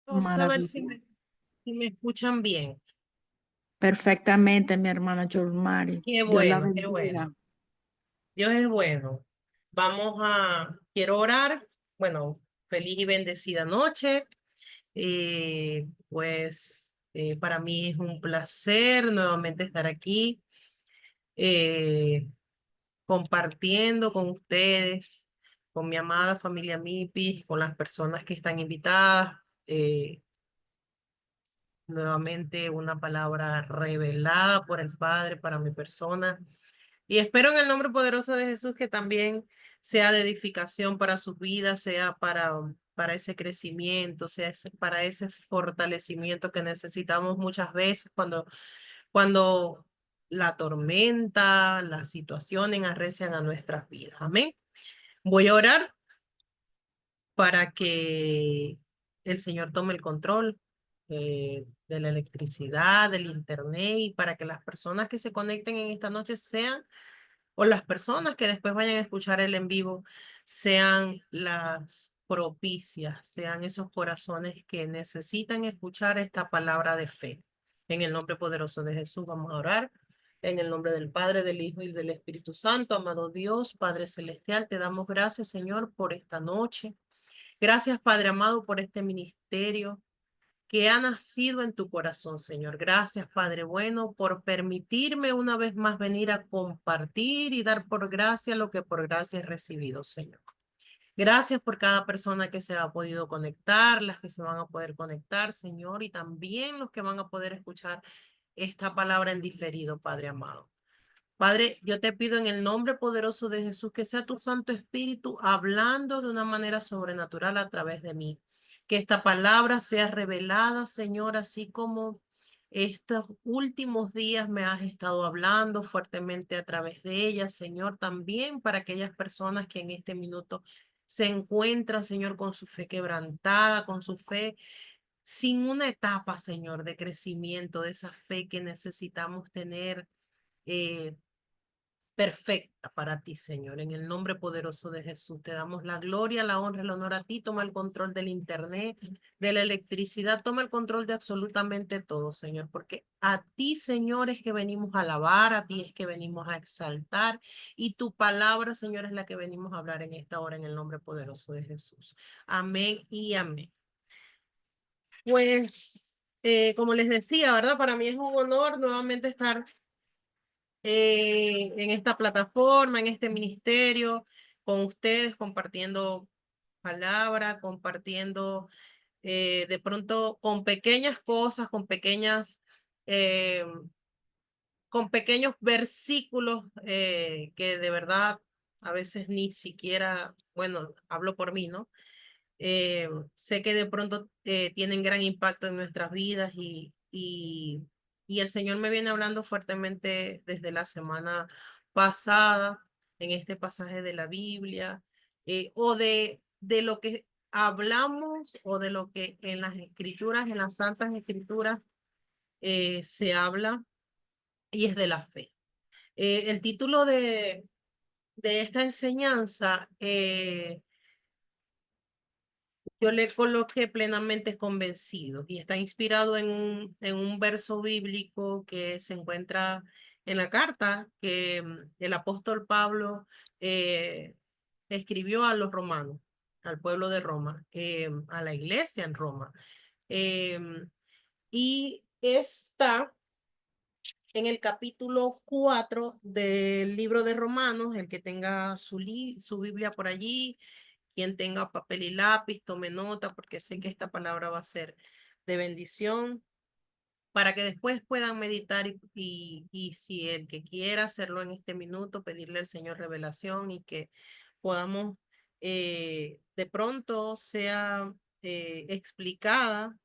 Vamos a ver Maravilla. si me escuchan bien. Perfectamente, mi hermana Yolmari. Qué Dios la bueno, qué bendiga. bueno. Dios es bueno. Quiero orar. Bueno, feliz y bendecida noche. Para mí es un placer nuevamente estar aquí eh, compartiendo con ustedes, con mi amada familia MIPI, con las personas que están invitadas. Nuevamente una palabra revelada por el Padre para mi persona. Y espero en el nombre poderoso de Jesús que también sea de edificación para sus vidas, sea para ese crecimiento, para ese fortalecimiento que necesitamos muchas veces cuando la tormenta, las situaciones arrecian a nuestras vidas. Amén. Voy a orar para que el Señor tome el control de la electricidad, del internet y para que las personas que se conecten en esta noche sean, o las personas que después vayan a escuchar el en vivo, sean las propicias, sean esos corazones que necesitan escuchar esta palabra de fe. En el nombre poderoso de Jesús vamos a orar. En el nombre del Padre, del Hijo y del Espíritu Santo, amado Dios, Padre Celestial, te damos gracias, Señor, por esta noche. Gracias, Padre amado, por este ministerio que ha nacido en tu corazón, Señor. Gracias, Padre bueno, por permitirme una vez más venir a compartir y dar por gracia lo que por gracia he recibido, Señor. Gracias por cada persona que se ha podido conectar, las que se van a poder conectar, Señor, y también los que van a poder escuchar esta palabra en diferido, Padre amado. Padre, yo te pido en el nombre poderoso de Jesús que sea tu Santo Espíritu hablando de una manera sobrenatural a través de mí. Que esta palabra sea revelada, Señor, así como estos últimos días me has estado hablando fuertemente a través de ella, Señor, también para aquellas personas que en este minuto se encuentran, Señor, con su fe quebrantada, con su fe sin una etapa, Señor, de crecimiento, de esa fe que necesitamos tener. eh, Perfecta para ti, Señor. En el nombre poderoso de Jesús, te damos la gloria, la honra, el honor a ti. Toma el control del internet, de la electricidad, toma el control de absolutamente todo, Señor, porque a ti, Señor, es que venimos a alabar, a ti es que venimos a exaltar, y tu palabra, Señor, es la que venimos a hablar en esta hora, en el nombre poderoso de Jesús. Amén y amén. Como les decía, ¿verdad? Para mí es un honor nuevamente estar en esta plataforma, en este ministerio, con ustedes, compartiendo palabra, compartiendo de pronto con pequeñas cosas, eh, con pequeños versículos que de verdad a veces ni siquiera, bueno, hablo por mí, ¿no? Sé que de pronto tienen gran impacto en nuestras vidas y el Señor me viene hablando fuertemente desde la semana pasada en este pasaje de la Biblia de lo que hablamos o de lo que en las escrituras, en las santas escrituras se habla y es de la fe. El título de esta enseñanza yo le coloqué plenamente convencido y está inspirado en un verso bíblico que se encuentra en la carta que el apóstol Pablo eh, escribió a los romanos, al pueblo de Roma, a la iglesia en Roma. Y está en el capítulo 4 del libro de Romanos, el que tenga su Biblia por allí. Quien tenga papel y lápiz, tome nota, porque sé que esta palabra va a ser de bendición, para que después puedan meditar y si el que quiera hacerlo en este minuto, pedirle al Señor revelación y que podamos de pronto sea explicada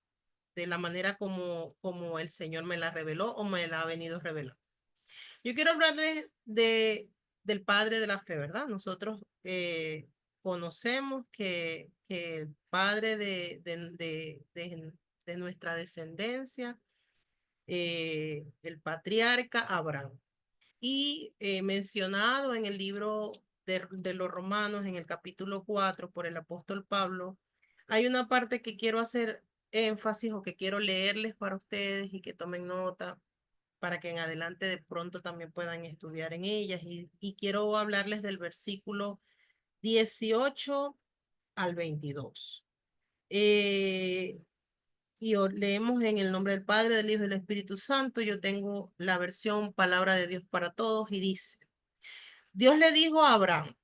de la manera como el Señor me la reveló o me la ha venido revelando. Yo quiero hablarles del Padre de la fe, ¿verdad? Nosotros conocemos que el Padre de nuestra descendencia, el patriarca Abraham. Y mencionado en el libro de los Romanos, en el capítulo 4 por el apóstol Pablo, hay una parte que quiero hacer énfasis o que quiero leerles para ustedes y que tomen nota para que en adelante de pronto también puedan estudiar en ellas. Y quiero hablarles del versículo 18 al 22. Leemos en el nombre del Padre, del Hijo y del Espíritu Santo. Yo tengo la versión Palabra de Dios para Todos y dice, Dios le dijo a Abraham,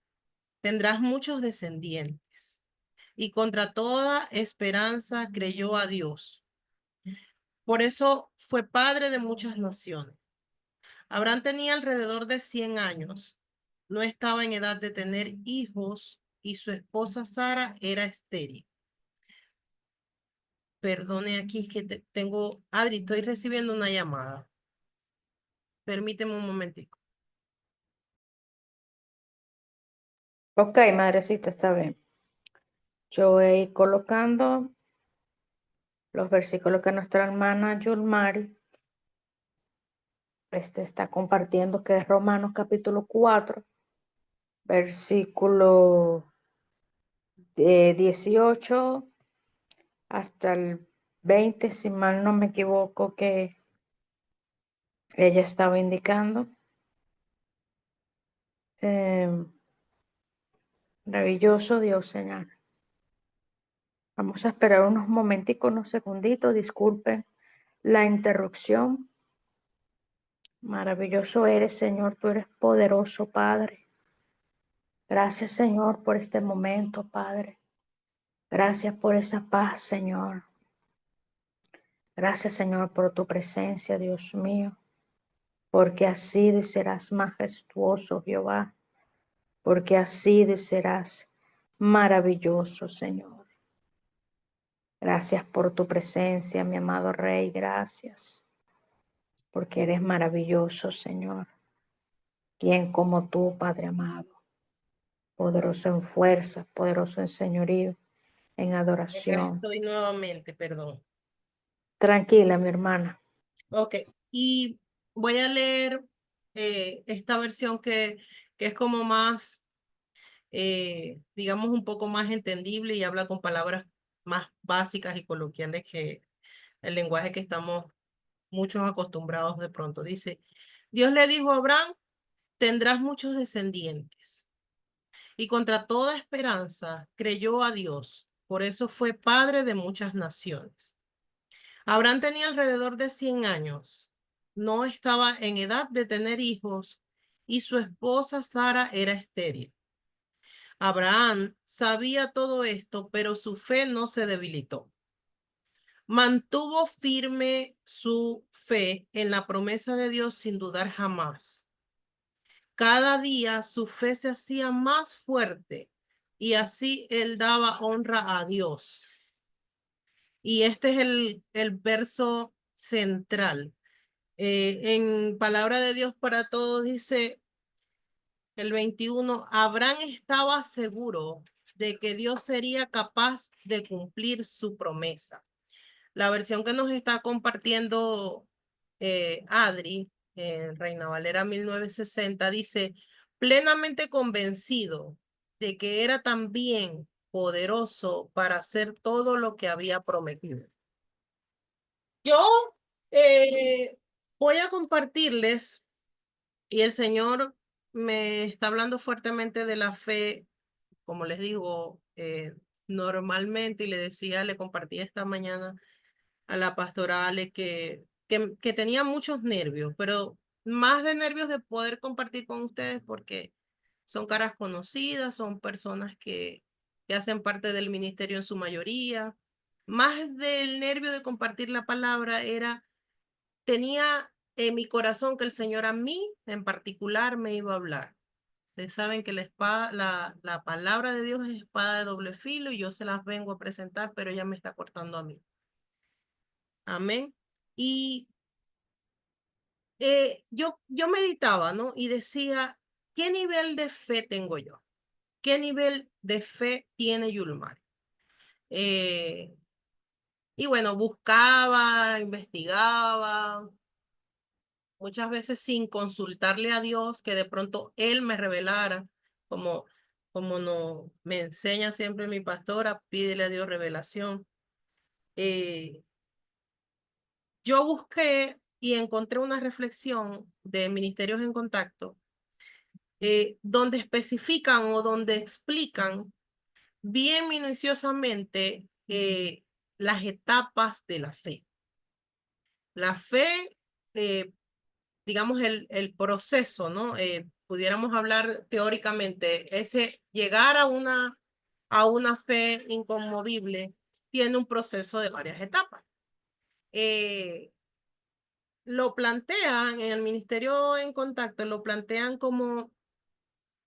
tendrás muchos descendientes. Y contra toda esperanza creyó a Dios. Por eso fue padre de muchas naciones. Abraham tenía alrededor de 100 años. No estaba en edad de tener hijos y su esposa Sara era estéril. Perdone aquí, es que tengo, Adri, estoy recibiendo una llamada. Permíteme un momentico. Ok, madrecita, está bien. Yo voy a ir colocando los versículos que nuestra hermana Yulmari está compartiendo, que es Romanos capítulo 4, versículo 18 hasta el 20, si mal no me equivoco, que ella estaba indicando. Maravilloso Dios, Señor. Vamos a esperar unos momenticos, unos segunditos, disculpen la interrupción. Maravilloso eres, Señor, tú eres poderoso, Padre. Gracias, Señor, por este momento, Padre. Gracias por esa paz, Señor. Gracias, Señor, por tu presencia, Dios mío, porque has sido y serás majestuoso, Jehová, porque has sido y serás maravilloso, Señor. Gracias por tu presencia, mi amado Rey, gracias, porque eres maravilloso, Señor. ¿Quién como tú, Padre amado? Poderoso en fuerza, poderoso en señorío, en Acá adoración. estoy nuevamente, perdón. Tranquila, mi hermana. Ok, y voy a leer esta versión que es como más, digamos, un poco más entendible y habla con palabras más básicas y coloquiales que el lenguaje que estamos muchos acostumbrados de pronto. Dice, Dios le dijo a Abraham, tendrás muchos descendientes. Y contra toda esperanza creyó a Dios. Por eso fue padre de muchas naciones. Abraham tenía alrededor de 100 años. No estaba en edad de tener hijos y su esposa Sara era estéril. Abraham sabía todo esto, pero su fe no se debilitó. Mantuvo firme su fe en la promesa de Dios sin dudar jamás. Cada día su fe se hacía más fuerte y así él daba honra a Dios. Y este es el verso central. En Palabra de Dios para Todos dice el 21, Abraham estaba seguro de que Dios sería capaz de cumplir su promesa. La versión que nos está compartiendo Adri, Reina Valera 1960, dice, plenamente convencido de que era también poderoso para hacer todo lo que había prometido. Yo eh, voy a compartirles, y el Señor me está hablando fuertemente de la fe, como les digo, normalmente, y le decía, le compartí esta mañana a la pastora Ale que tenía muchos nervios, pero más de nervios de poder compartir con ustedes porque son caras conocidas, son personas que hacen parte del ministerio en su mayoría. Más del nervio de compartir la palabra tenía en mi corazón que el Señor a mí en particular me iba a hablar. Ustedes saben que la palabra de Dios es espada de doble filo y yo se las vengo a presentar, pero ella me está cortando a mí. Amén. Y yo meditaba, ¿no? Y decía, ¿qué nivel de fe tengo yo? ¿Qué nivel de fe tiene Yulmar? Eh, y bueno, buscaba, investigaba, muchas veces sin consultarle a Dios, que de pronto Él me revelara, como, como no, me enseña siempre mi pastora, pídele a Dios revelación. yo busqué y encontré una reflexión de Ministerios en Contacto donde especifican o donde explican bien minuciosamente las etapas de la fe. La fe, eh, digamos, el proceso, ¿no? Pudiéramos hablar teóricamente, ese llegar a una fe inconmovible tiene un proceso de varias etapas. Lo plantean en el Ministerio en Contacto, lo plantean como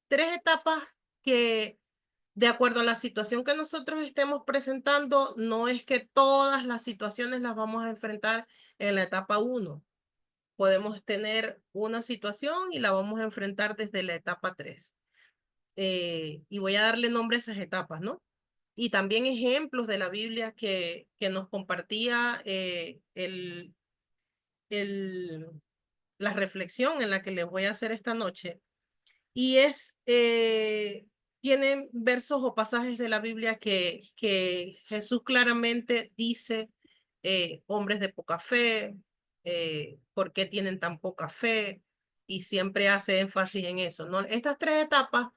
tres etapas que, de acuerdo a la situación que nosotros estemos presentando, no es que todas las situaciones las vamos a enfrentar en la etapa 1. Podemos tener una situación y la vamos a enfrentar desde la etapa 3. Y voy a darle nombre a esas etapas, ¿no? Y también ejemplos de la Biblia que nos compartía el, la reflexión en la que les voy a hacer esta noche. Y tienen versos o pasajes de la Biblia que Jesús claramente dice, hombres de poca fe, ¿por qué tienen tan poca fe? Y siempre hace énfasis en eso, ¿no? Estas tres etapas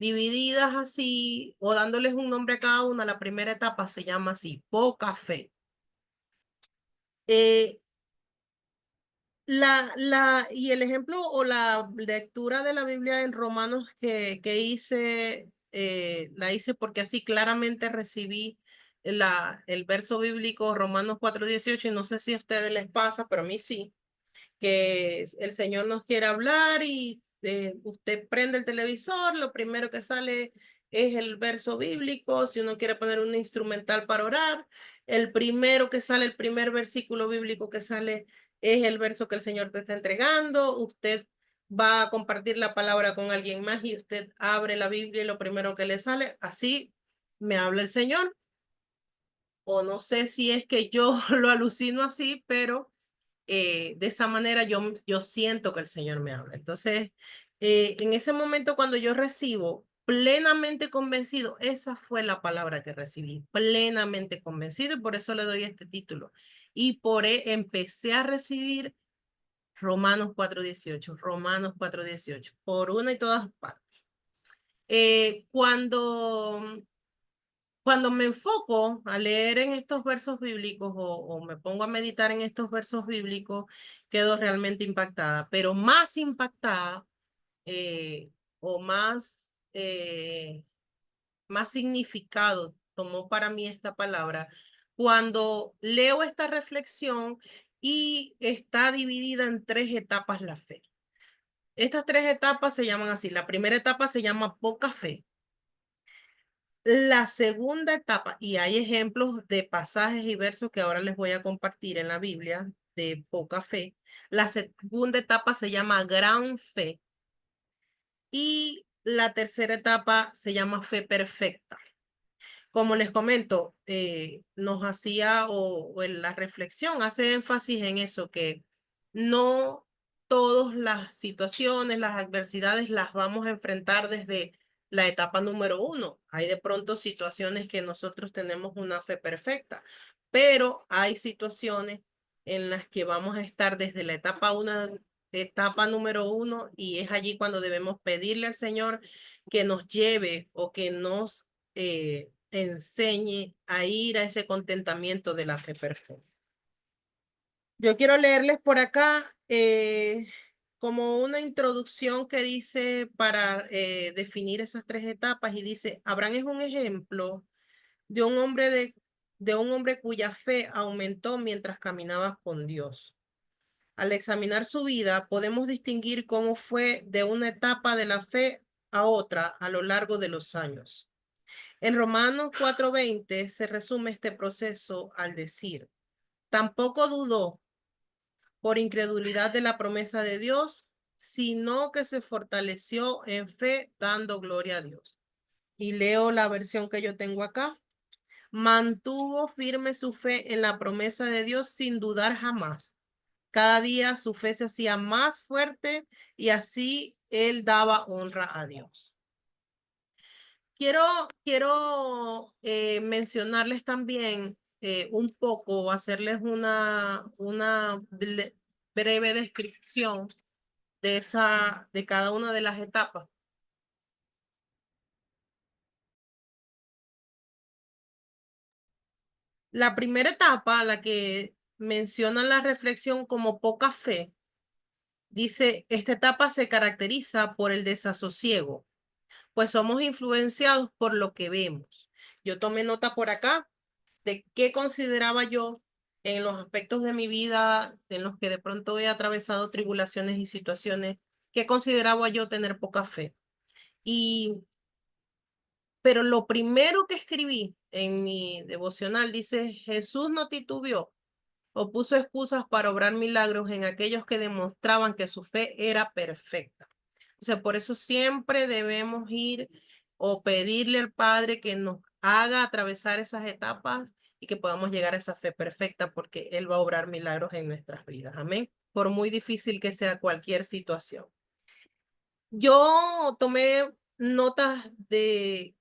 divididas así o dándoles un nombre a cada una, la primera etapa se llama así, poca fe. Eh, y el ejemplo o la lectura de la Biblia en Romanos que hice, la hice porque así claramente recibí el verso bíblico Romanos 4:18 y no sé si a ustedes les pasa, pero a mí sí, que el Señor nos quiere hablar y usted prende el televisor, lo primero que sale es el verso bíblico, si uno quiere poner un instrumental para orar, el primero que sale, el primer versículo bíblico que sale es el verso que el Señor te está entregando, usted va a compartir la palabra con alguien más y usted abre la Biblia y lo primero que le sale, así me habla el Señor. O no sé si es que yo lo alucino así, pero de esa manera yo siento que el Señor me habla. Entonces, en ese momento cuando yo recibo plenamente convencido, esa fue la palabra que recibí, plenamente convencido y por eso le doy este título. Y empecé a recibir Romanos 4:18, Romanos 4:18, por una y todas partes. Cuando me enfoco a leer en estos versos bíblicos o me pongo a meditar en estos versos bíblicos, quedo realmente impactada, pero más impactada o más significado tomó para mí esta palabra cuando leo esta reflexión y está dividida en tres etapas la fe. Estas tres etapas se llaman así. La primera etapa se llama poca fe. La segunda etapa, y hay ejemplos de pasajes y versos que ahora les voy a compartir en la Biblia de poca fe. La segunda etapa se llama gran fe y la tercera etapa se llama fe perfecta. Como les comento, nos hacía o en la reflexión hace énfasis en eso, que no todas las situaciones, las adversidades las vamos a enfrentar desde la etapa número 1. Hay de pronto situaciones que nosotros tenemos una fe perfecta, pero hay situaciones en las que vamos a estar desde la etapa número 1 y es allí cuando debemos pedirle al Señor que nos lleve o que nos enseñe a ir a ese contentamiento de la fe perfecta. Yo quiero leerles por acá como una introducción que dice para definir esas tres etapas y dice, Abraham es un ejemplo de un hombre de un hombre cuya fe aumentó mientras caminaba con Dios. Al examinar su vida, podemos distinguir cómo fue de una etapa de la fe a otra a lo largo de los años. En Romanos 4:20 se resume este proceso al decir, tampoco dudó por incredulidad de la promesa de Dios, sino que se fortaleció en fe dando gloria a Dios. Y leo la versión que yo tengo acá. Mantuvo firme su fe en la promesa de Dios sin dudar jamás. Cada día su fe se hacía más fuerte y así él daba honra a Dios. Quiero mencionarles también un poco o hacerles una breve descripción de cada una de las etapas. La primera etapa, la que menciona la reflexión como poca fe, dice, esta etapa se caracteriza por el desasosiego, pues somos influenciados por lo que vemos. Yo tomé nota por acá de qué consideraba yo en los aspectos de mi vida en los que de pronto he atravesado tribulaciones y situaciones, qué consideraba yo tener poca fe. Pero lo primero que escribí en mi devocional dice, Jesús no titubeó o puso excusas para obrar milagros en aquellos que demostraban que su fe era perfecta. O sea, por eso siempre debemos ir o pedirle al Padre que nos haga atravesar esas etapas y que podamos llegar a esa fe perfecta porque Él va a obrar milagros en nuestras vidas. Amén. Por muy difícil que sea cualquier situación. Yo tomé notas de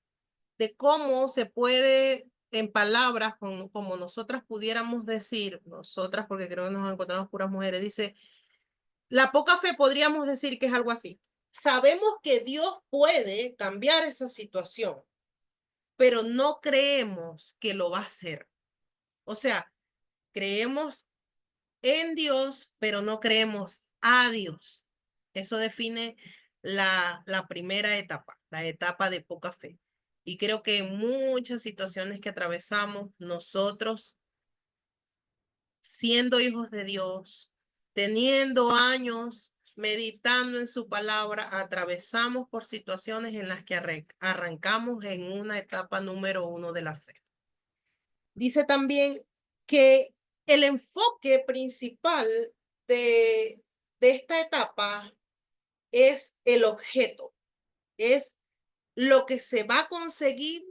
cómo se puede, en palabras, como nosotras pudiéramos decir, nosotras, porque creo que nos encontramos puras mujeres, dice, la poca fe podríamos decir que es algo así. Sabemos que Dios puede cambiar esa situación, pero no creemos que lo va a hacer. O sea, creemos en Dios, pero no creemos a Dios. Eso define la primera etapa, la etapa de poca fe. Y creo que en muchas situaciones que atravesamos, nosotros, siendo hijos de Dios, teniendo años meditando en su palabra, atravesamos por situaciones en las que arrancamos en una etapa número 1 de la fe. Dice también que el enfoque principal de esta etapa es el objeto, es lo que se va a conseguir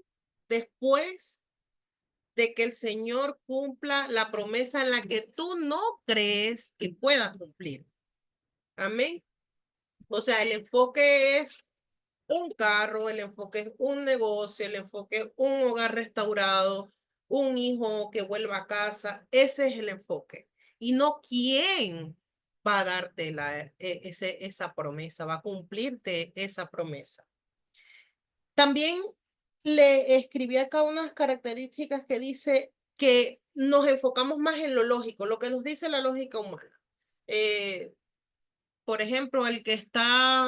después de que el Señor cumpla la promesa en la que tú no crees que pueda cumplir. Amén. O sea, el enfoque es un carro, el enfoque es un negocio, el enfoque es un hogar restaurado, un hijo que vuelva a casa. Ese es el enfoque. Y no quién va a darte esa promesa, va a cumplirte esa promesa. También le escribí acá unas características que dice que nos enfocamos más en lo lógico, lo que nos dice la lógica humana. Por ejemplo, el que está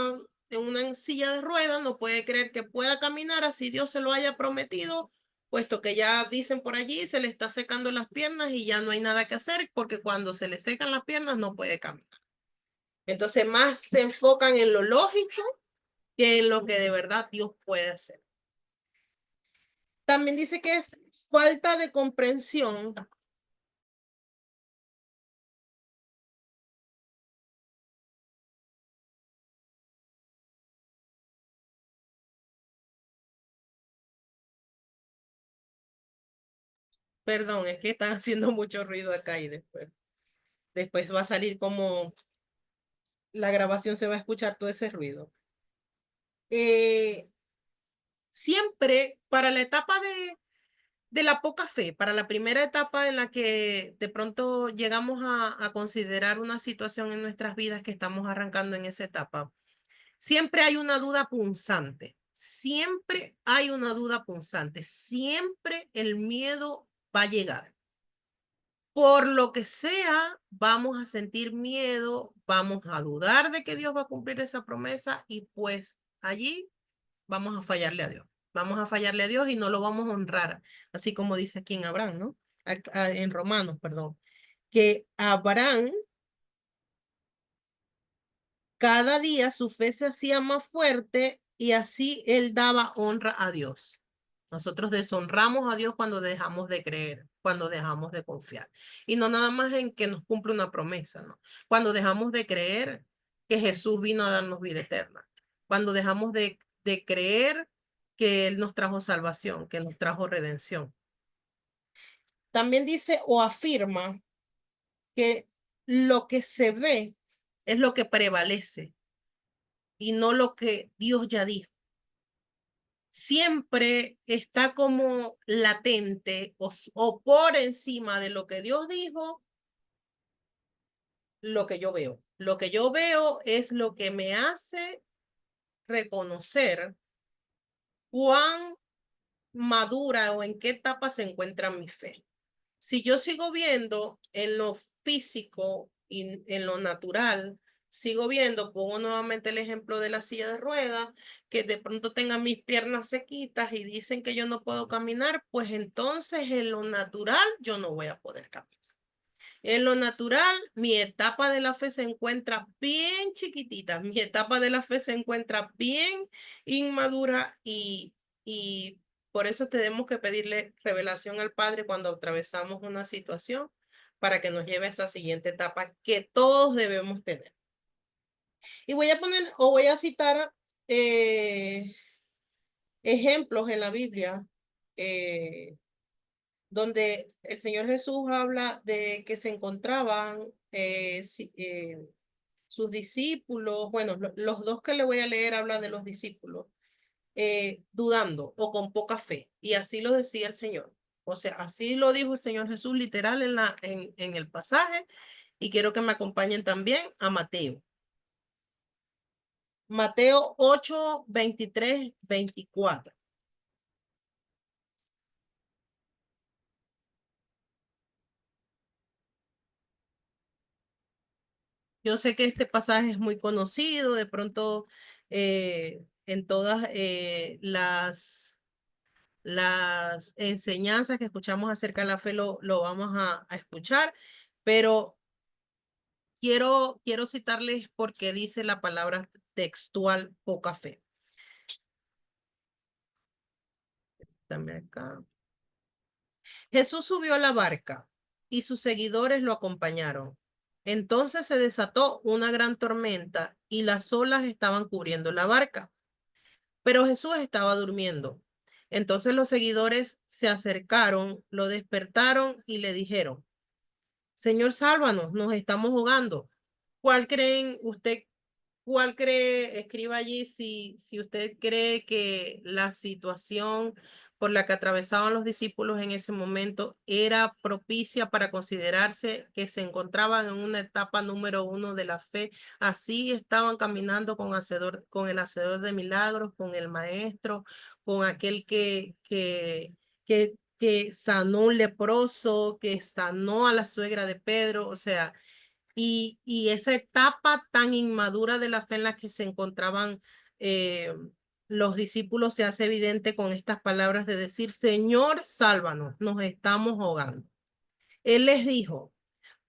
en una silla de ruedas no puede creer que pueda caminar así Dios se lo haya prometido, puesto que ya dicen por allí, se le está secando las piernas y ya no hay nada que hacer, porque cuando se le secan las piernas no puede caminar. Entonces, más se enfocan en lo lógico que en lo que de verdad Dios puede hacer. También dice que es falta de comprensión. Perdón, es que están haciendo mucho ruido acá y después va a salir como la grabación se va a escuchar todo ese ruido. Siempre para la etapa de la poca fe, para la primera etapa en la que de pronto llegamos a considerar una situación en nuestras vidas que estamos arrancando en esa etapa, siempre hay una duda punzante, siempre hay una duda punzante, siempre el miedo va a llegar. Por lo que sea, vamos a sentir miedo, vamos a dudar de que Dios va a cumplir esa promesa y pues allí vamos a fallarle a Dios. Vamos a fallarle a Dios y no lo vamos a honrar, así como dice aquí en Abraham, ¿no? En Romanos, perdón, que Abraham cada día su fe se hacía más fuerte y así él daba honra a Dios. Nosotros deshonramos a Dios cuando dejamos de creer, cuando dejamos de confiar. Y no nada más en que nos cumple una promesa, ¿no? Cuando dejamos de creer que Jesús vino a darnos vida eterna. Cuando dejamos de creer que Él nos trajo salvación, que nos trajo redención. También dice o afirma que lo que se ve es lo que prevalece y no lo que Dios ya dijo. siempre está como latente o por encima de lo que Dios dijo, lo que yo veo. Lo que yo veo es lo que me hace reconocer cuán madura o en qué etapa se encuentra mi fe. Si yo sigo viendo en lo físico y en lo natural, sigo viendo, pongo nuevamente el ejemplo de la silla de ruedas, que de pronto tengan mis piernas sequitas y dicen que yo no puedo caminar, pues entonces en lo natural yo no voy a poder caminar. En lo natural, mi etapa de la fe se encuentra bien chiquitita, mi etapa de la fe se encuentra bien inmadura y por eso tenemos que pedirle revelación al Padre cuando atravesamos una situación para que nos lleve a esa siguiente etapa que todos debemos tener. Y voy a poner o voy a citar ejemplos en la Biblia donde el Señor Jesús habla de que se encontraban sus discípulos, bueno, los dos que le voy a leer hablan de los discípulos, dudando o con poca fe, y así lo decía el Señor. O sea, así lo dijo el Señor Jesús literal en el pasaje, y quiero que me acompañen también a Mateo. Mateo 8, 23, 24. Yo sé que este pasaje es muy conocido, de pronto en todas las enseñanzas que escuchamos acerca de la fe lo vamos a escuchar, pero quiero citarles porque dice la palabra textual poca fe. Dame acá. Jesús subió a la barca y sus seguidores lo acompañaron. Entonces se desató una gran tormenta y las olas estaban cubriendo la barca. Pero Jesús estaba durmiendo. Entonces los seguidores se acercaron, lo despertaron y le dijeron, Señor, sálvanos, nos estamos ahogando. ¿Cuál creen usted, cuál cree, escriba allí si usted cree que la situación por la que atravesaban los discípulos en ese momento era propicia para considerarse que se encontraban en una etapa número 1 de la fe? Así estaban caminando con el hacedor de milagros, con el maestro, con aquel que sanó un leproso, que sanó a la suegra de Pedro, o sea, y esa etapa tan inmadura de la fe en la que se encontraban los discípulos se hace evidente con estas palabras de decir, Señor, sálvanos, nos estamos ahogando. Él les dijo,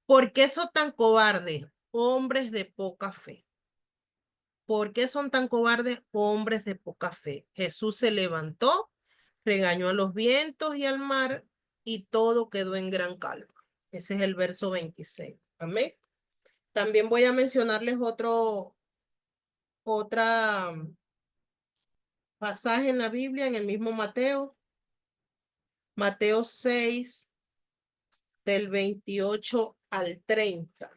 ¿por qué son tan cobardes, hombres de poca fe? ¿Por qué son tan cobardes, hombres de poca fe? Jesús se levantó, regañó a los vientos y al mar y todo quedó en gran calma. Ese es el verso 26. Amén. También voy a mencionarles otra pasaje en la Biblia, en el mismo Mateo, Mateo 6, del 28 al 30.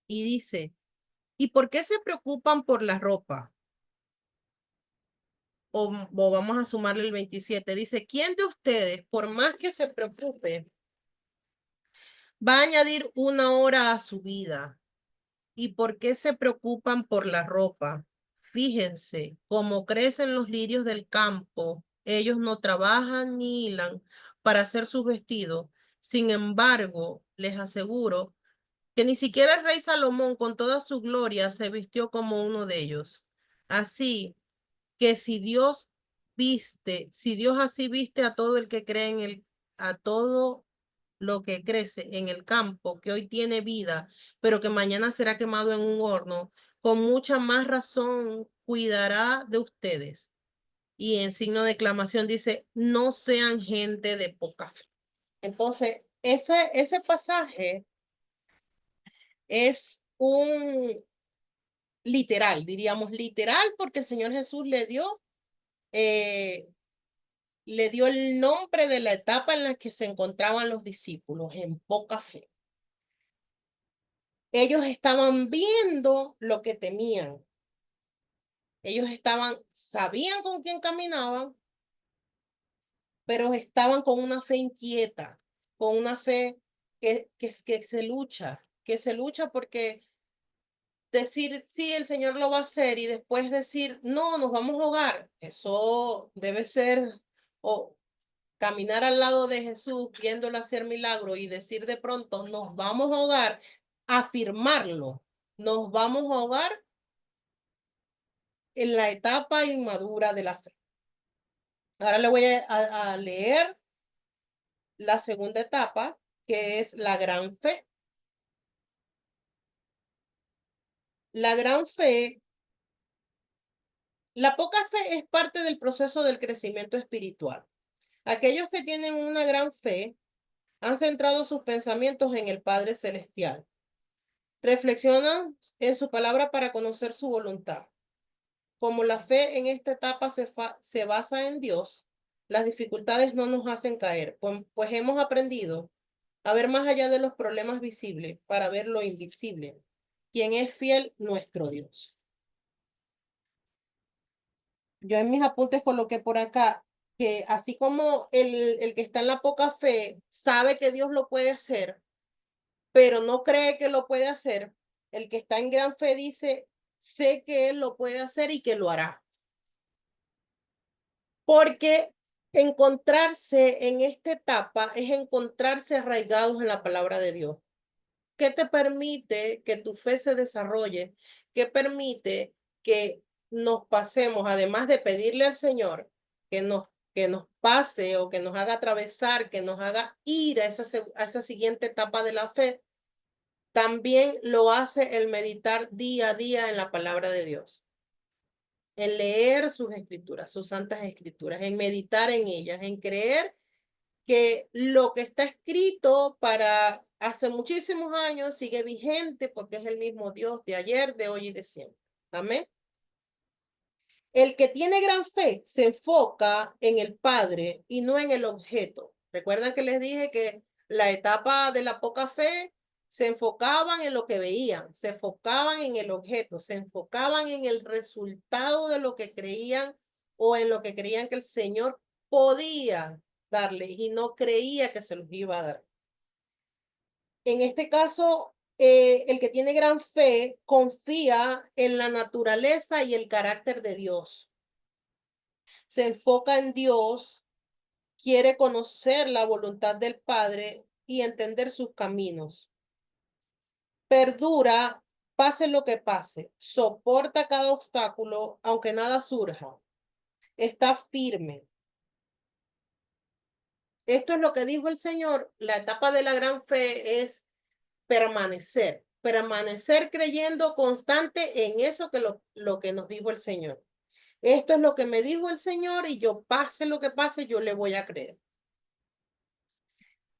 Y dice, ¿y por qué se preocupan por la ropa? O vamos a sumarle el 27. Dice, ¿quién de ustedes, por más que se preocupe, va a añadir una hora a su vida? ¿Y por qué se preocupan por la ropa? Fíjense, cómo crecen los lirios del campo, ellos no trabajan ni hilan para hacer sus vestidos. Sin embargo, les aseguro que ni siquiera el rey Salomón con toda su gloria se vistió como uno de ellos. Así que si Dios así viste a todo el que cree a todo lo que crece en el campo, que hoy tiene vida, pero que mañana será quemado en un horno, con mucha más razón cuidará de ustedes. Y en signo de exclamación dice, no sean gente de poca fe. Entonces, ese pasaje es un literal, diríamos literal, porque el Señor Jesús eh, le dio el nombre de la etapa en la que se encontraban los discípulos, en poca fe. Ellos estaban viendo lo que temían. Ellos sabían con quién caminaban, pero estaban con una fe inquieta, con una fe que se lucha porque decir, sí, el Señor lo va a hacer y después decir, no, nos vamos a ahogar. Eso debe ser, o caminar al lado de Jesús, viéndolo hacer milagro y decir de pronto, nos vamos a ahogar, afirmarlo, nos vamos a ahogar en la etapa inmadura de la fe. Ahora le voy a leer la segunda etapa, que es la gran fe. La gran fe, la poca fe es parte del proceso del crecimiento espiritual. Aquellos que tienen una gran fe han centrado sus pensamientos en el Padre Celestial. Reflexionan en su palabra para conocer su voluntad. Como la fe en esta etapa se basa en Dios, las dificultades no nos hacen caer, pues hemos aprendido a ver más allá de los problemas visibles para ver lo invisible, quien es fiel, nuestro Dios. Yo en mis apuntes coloqué por acá que así como el que está en la poca fe sabe que Dios lo puede hacer, pero no cree que lo puede hacer, el que está en gran fe dice, sé que Él lo puede hacer y que lo hará. Porque encontrarse en esta etapa es encontrarse arraigados en la palabra de Dios. ¿Qué te permite que tu fe se desarrolle? ¿Qué permite que nos pasemos, además de pedirle al Señor que nos pase o que nos haga atravesar, que nos haga ir a esa siguiente etapa de la fe? También lo hace el meditar día a día en la palabra de Dios, en leer sus escrituras, sus santas escrituras, en meditar en ellas, en creer que lo que está escrito para hace muchísimos años sigue vigente porque es el mismo Dios de ayer, de hoy y de siempre. Amén. El que tiene gran fe se enfoca en el Padre y no en el objeto. Recuerdan que les dije que la etapa de la poca fe se enfocaban en lo que veían, se enfocaban en el objeto, se enfocaban en el resultado de lo que creían o en lo que creían que el Señor podía darles y no creía que se los iba a dar. En este caso, el que tiene gran fe confía en la naturaleza y el carácter de Dios. Se enfoca en Dios, quiere conocer la voluntad del Padre y entender sus caminos. Perdura, pase lo que pase, soporta cada obstáculo, aunque nada surja. Está firme. Esto es lo que dijo el Señor. La etapa de la gran fe es permanecer creyendo constante en eso que lo que nos dijo el Señor. Esto es lo que me dijo el Señor y yo pase lo que pase, yo le voy a creer.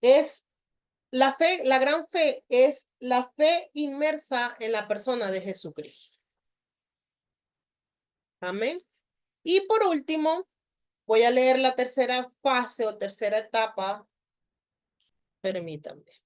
Es la fe, la gran fe es la fe inmersa en la persona de Jesucristo. Amén. Y por último, voy a leer la tercera fase o tercera etapa. Permítanme.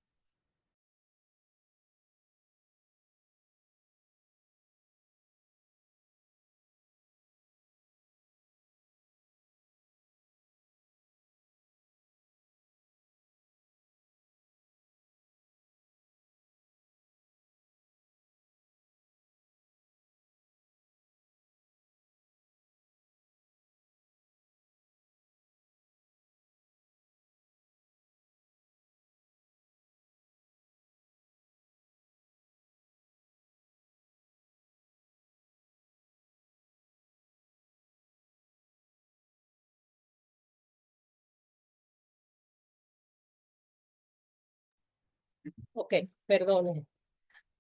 Ok, perdone.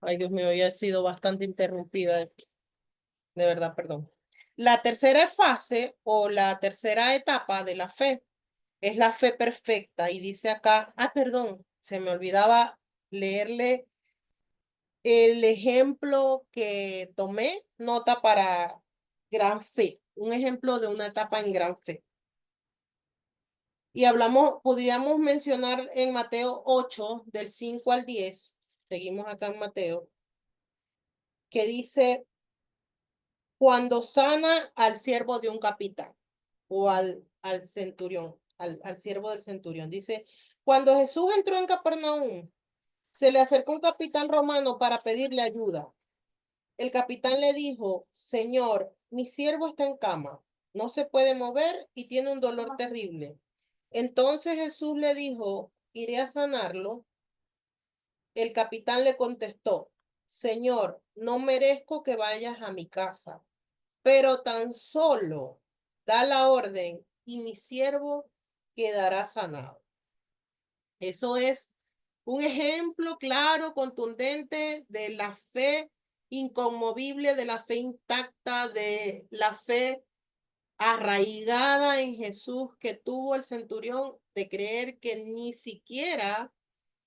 Ay, Dios mío, había sido bastante interrumpida. De verdad, perdón. La tercera fase o la tercera etapa de la fe es la fe perfecta. Y dice acá, perdón, se me olvidaba leerle el ejemplo que tomé, nota para gran fe, un ejemplo de una etapa en gran fe. Y podríamos mencionar en Mateo 8, del 5 al 10, seguimos acá en Mateo, que dice, cuando sana al siervo de un capitán o al centurión, al siervo del centurión. Dice, cuando Jesús entró en Capernaum, se le acercó un capitán romano para pedirle ayuda. El capitán le dijo, Señor, mi siervo está en cama, no se puede mover y tiene un dolor terrible. Entonces Jesús le dijo, iré a sanarlo. El capitán le contestó, Señor, no merezco que vayas a mi casa, pero tan solo da la orden y mi siervo quedará sanado. Eso es un ejemplo claro, contundente de la fe inconmovible, de la fe intacta, de la fe arraigada en Jesús que tuvo el centurión, de creer que ni siquiera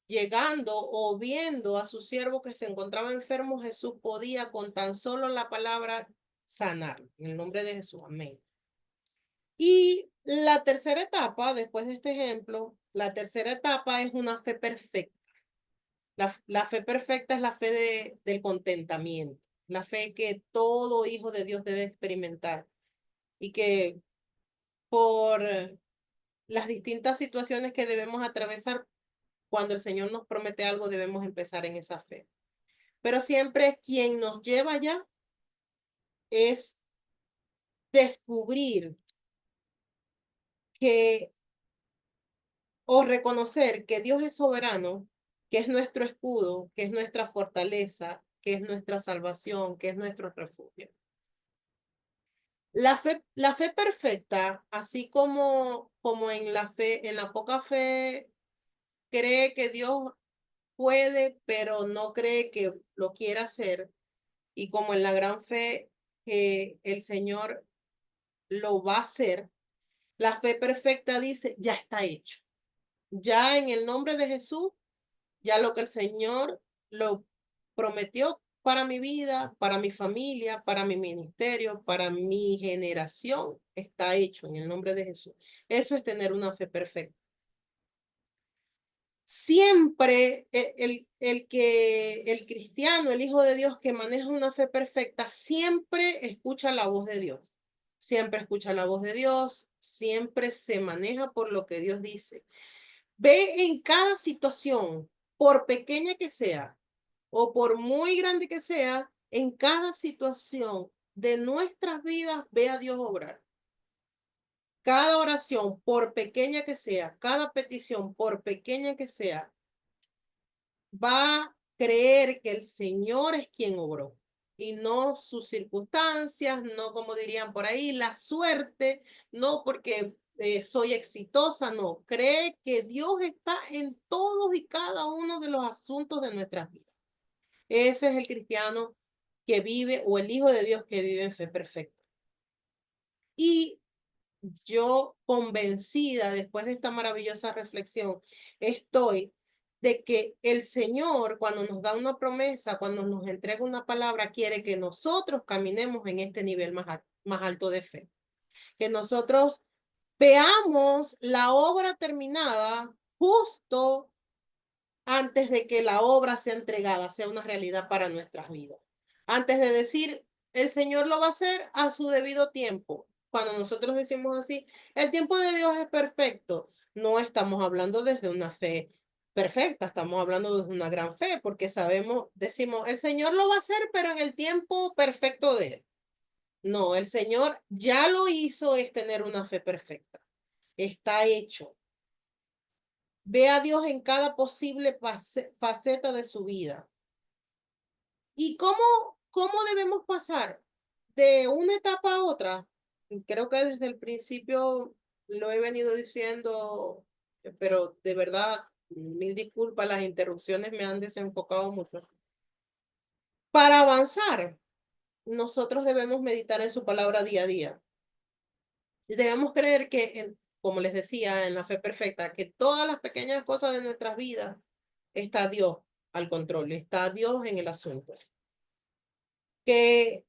llegando o viendo a su siervo que se encontraba enfermo, Jesús podía con tan solo la palabra sanar. En el nombre de Jesús, amén. Y la tercera etapa, después de este ejemplo, la tercera etapa es una fe perfecta. La fe perfecta es la fe del contentamiento, la fe que todo hijo de Dios debe experimentar y que por las distintas situaciones que debemos atravesar, cuando el Señor nos promete algo, debemos empezar en esa fe. Pero siempre quien nos lleva allá es descubrir que o reconocer que Dios es soberano, que es nuestro escudo, que es nuestra fortaleza, que es nuestra salvación, que es nuestro refugio. La fe perfecta, así como en la fe, en la poca fe, cree que Dios puede, pero no cree que lo quiera hacer, y como en la gran fe que el Señor lo va a hacer, la fe perfecta dice, ya está hecho. Ya en el nombre de Jesús, ya lo que el Señor lo prometió para mi vida, para mi familia, para mi ministerio, para mi generación, está hecho en el nombre de Jesús. Eso es tener una fe perfecta. Siempre el cristiano, el hijo de Dios que maneja una fe perfecta, siempre escucha la voz de Dios. Siempre escucha la voz de Dios, siempre se maneja por lo que Dios dice. Ve en cada situación, por pequeña que sea o por muy grande que sea, en cada situación de nuestras vidas, ve a Dios obrar. Cada oración, por pequeña que sea, cada petición, por pequeña que sea, va a creer que el Señor es quien obró y no sus circunstancias, no como dirían por ahí, la suerte, no porque soy exitosa, no, cree que Dios está en todos y cada uno de los asuntos de nuestras vidas. Ese es el cristiano que vive o el hijo de Dios que vive en fe perfecta. Y yo convencida después de esta maravillosa reflexión, estoy de que el Señor, cuando nos da una promesa, cuando nos entrega una palabra, quiere que nosotros caminemos en este nivel más alto de fe. Que nosotros veamos la obra terminada justo antes de que la obra sea entregada, sea una realidad para nuestras vidas. Antes de decir, el Señor lo va a hacer a su debido tiempo. Cuando nosotros decimos así, el tiempo de Dios es perfecto, no estamos hablando desde una fe perfecta, estamos hablando desde una gran fe, porque sabemos, decimos, el Señor lo va a hacer, pero en el tiempo perfecto de Él. No, el Señor ya lo hizo, es tener una fe perfecta. Está hecho. Ve a Dios en cada posible faceta de su vida. ¿Y cómo debemos pasar de una etapa a otra? Creo que desde el principio lo he venido diciendo, pero de verdad, mil disculpas, las interrupciones me han desenfocado mucho. Para avanzar, nosotros debemos meditar en su palabra día a día. Debemos creer que, como les decía, en la fe perfecta, que todas las pequeñas cosas de nuestras vidas está Dios al control, está Dios en el asunto. Que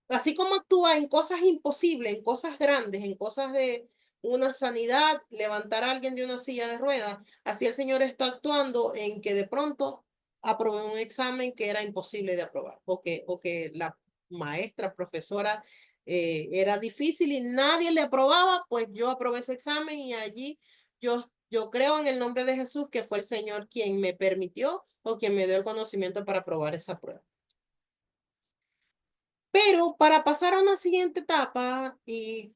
así como actúa en cosas imposibles, en cosas grandes, en cosas de una sanidad, levantar a alguien de una silla de ruedas, así el Señor está actuando en que de pronto aprobé un examen que era imposible de aprobar, o que la maestra, profesora, era difícil y nadie le aprobaba, pues yo aprobé ese examen y allí yo creo en el nombre de Jesús que fue el Señor quien me permitió o quien me dio el conocimiento para aprobar esa prueba. Pero para pasar a una siguiente etapa, y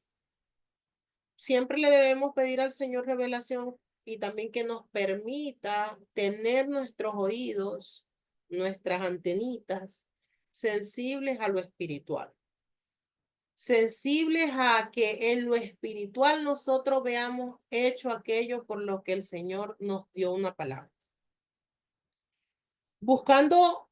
siempre le debemos pedir al Señor revelación y también que nos permita tener nuestros oídos, nuestras antenitas sensibles a lo espiritual, sensibles a que en lo espiritual nosotros veamos hecho aquello por lo que el Señor nos dio una palabra. Buscando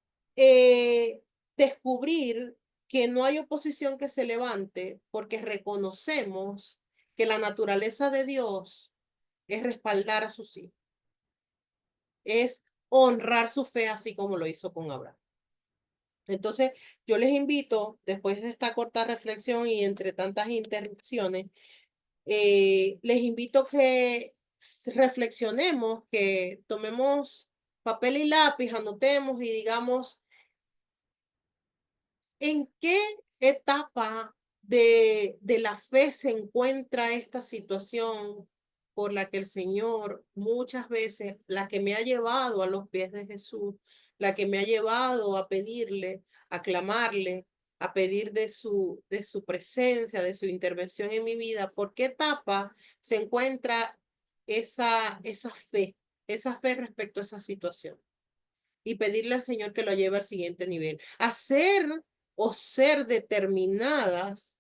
descubrir que no hay oposición que se levante porque reconocemos que la naturaleza de Dios es respaldar a sus hijos, es honrar su fe así como lo hizo con Abraham. Entonces, yo les invito, después de esta corta reflexión y entre tantas interrupciones, les invito que reflexionemos, que tomemos papel y lápiz, anotemos y digamos, ¿en qué etapa de la fe se encuentra esta situación por la que el Señor muchas veces, la que me ha llevado a los pies de Jesús, la que me ha llevado a pedirle, a clamarle, a pedir de su presencia, de su intervención en mi vida? ¿Por qué etapa se encuentra esa fe respecto a esa situación? Y pedirle al Señor que lo lleve al siguiente nivel. Hacer o ser determinadas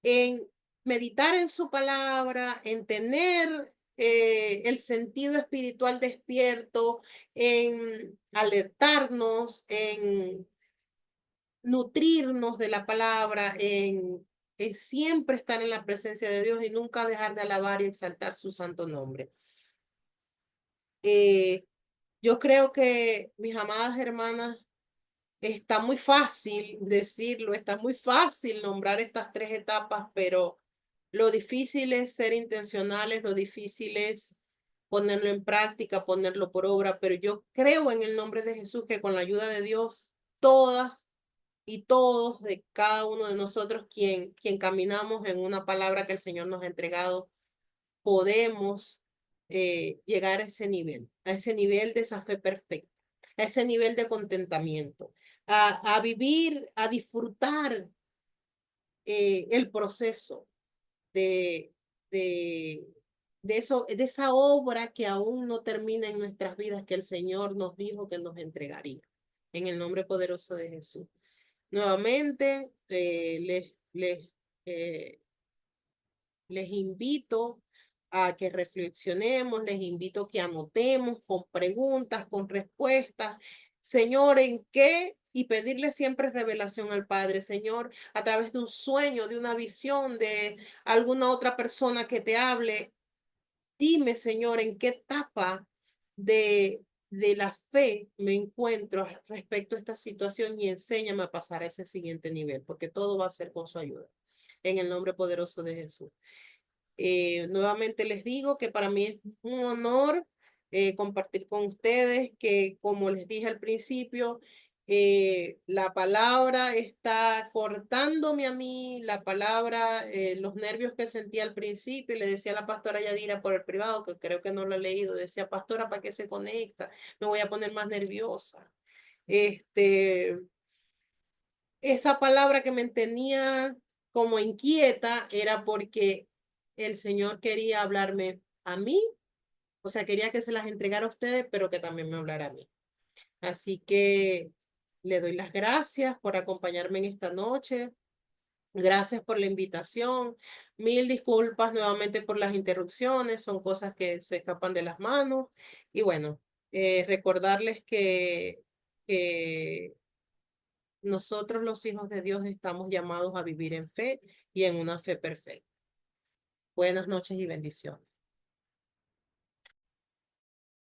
en meditar en su palabra, en tener el sentido espiritual despierto, en alertarnos, en nutrirnos de la palabra, en siempre estar en la presencia de Dios y nunca dejar de alabar y exaltar su santo nombre. Yo creo que, mis amadas hermanas, está muy fácil decirlo, está muy fácil nombrar estas tres etapas, pero lo difícil es ser intencionales, lo difícil es ponerlo en práctica, ponerlo por obra, pero yo creo en el nombre de Jesús que con la ayuda de Dios, todas y todos de cada uno de nosotros quien caminamos en una palabra que el Señor nos ha entregado, podemos llegar a ese nivel de esa fe perfecta, a ese nivel de contentamiento, a vivir, a disfrutar el proceso de, de, de esa obra que aún no termina en nuestras vidas, que el Señor nos dijo que nos entregaría. En el nombre poderoso de Jesús. Nuevamente, eh, les invito a que reflexionemos, les invito a que anotemos con preguntas, con respuestas. Señor, ¿en qué? Y pedirle siempre revelación al Padre, Señor, a través de un sueño, de una visión, de alguna otra persona que te hable. Dime, Señor, ¿en qué etapa de la fe me encuentro respecto a esta situación y enséñame a pasar a ese siguiente nivel, porque todo va a ser con su ayuda. En el nombre poderoso de Jesús. Nuevamente les digo que para mí es un honor compartir con ustedes que, como les dije al principio, la palabra está cortándome a mí, la palabra, los nervios que sentí al principio, y le decía a la pastora Yadira por el privado, que creo que no lo he leído, decía, pastora, ¿para qué se conecta? Me voy a poner más nerviosa. Esa palabra que me tenía como inquieta era porque el Señor quería hablarme a mí, o sea, quería que se las entregara a ustedes, pero que también me hablara a mí. Así que le doy las gracias por acompañarme en esta noche. Gracias por la invitación. Mil disculpas nuevamente por las interrupciones, son cosas que se escapan de las manos. Y bueno, recordarles que nosotros los hijos de Dios estamos llamados a vivir en fe y en una fe perfecta. Buenas noches y bendiciones.